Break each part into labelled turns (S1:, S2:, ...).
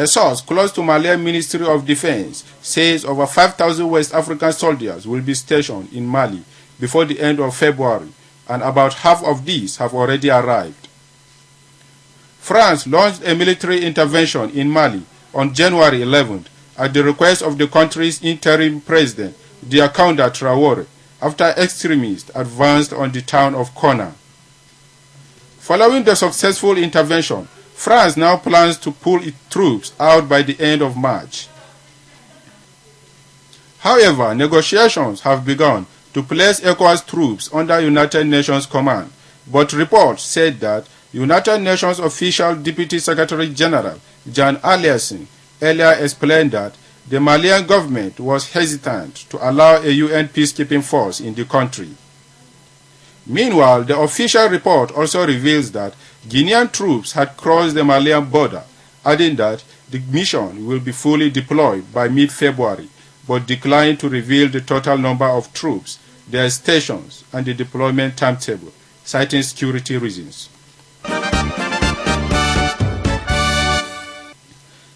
S1: A source close to Malian Ministry of Defense says over 5,000 West African soldiers will be stationed in Mali before the end of February, and about half of these have already arrived. France launched a military intervention in Mali on January 11th at the request of the country's interim president, Diakhounda Traoré, after extremists advanced on the town of Konna. Following the successful intervention, France now plans to pull its troops out by the end of March. However, negotiations have begun to place ECOWAS troops under United Nations command, but reports said that United Nations official Deputy Secretary General Jan Eliasson earlier explained that the Malian government was hesitant to allow a UN peacekeeping force in the country. Meanwhile, the official report also reveals that Guinean troops had crossed the Malian border, adding that the mission will be fully deployed by mid-February, but declined to reveal the total number of troops, their stations, and the deployment timetable, citing security reasons.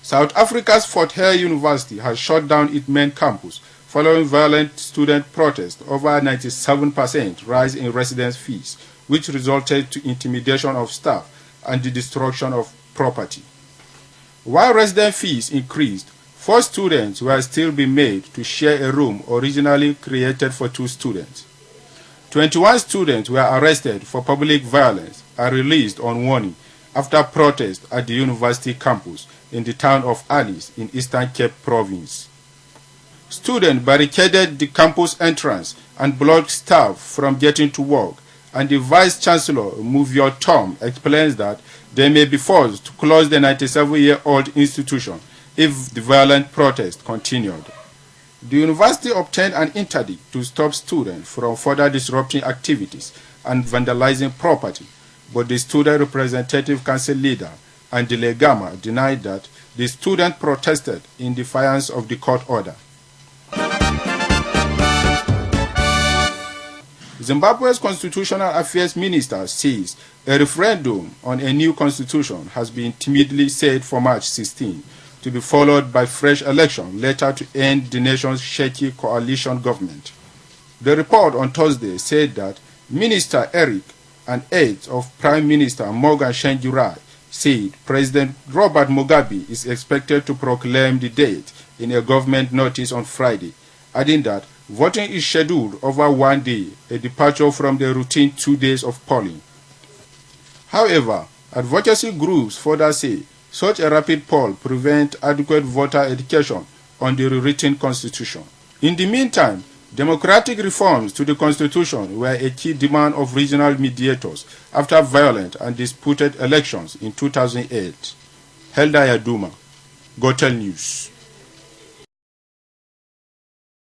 S1: South Africa's Fort Hare University has shut down its main campus following violent student protests over a 97% rise in residence fees, which resulted to intimidation of staff and the destruction of property. While residence fees increased, 4 students were still being made to share a room originally created for 2 students. 21 students were arrested for public violence and released on warning after protests at the university campus in the town of Alice in Eastern Cape Province. Students barricaded the campus entrance and blocked staff from getting to work, and the Vice-Chancellor, Muvio Tom, explains that they may be forced to close the 97-year-old institution if the violent protest continued. The university obtained an interdict to stop students from further disrupting activities and vandalizing property, but the Student Representative Council leader, Andile Gama, denied that the students protested in defiance of the court order. Zimbabwe's Constitutional Affairs Minister says a referendum on a new constitution has been timidly set for March 16, to be followed by fresh election later to end the nation's shaky coalition government. The report on Thursday said that Minister Eric, an aide of Prime Minister Morgan Tsvangirai, said President Robert Mugabe is expected to proclaim the date in a government notice on Friday, adding that voting is scheduled over 1 day, a departure from the routine 2 days of polling. However, advocacy groups further say such a rapid poll prevents adequate voter education on the rewritten constitution. In the meantime, democratic reforms to the constitution were a key demand of regional mediators after violent and disputed elections in 2008. Helda Yaduma, GoTel News.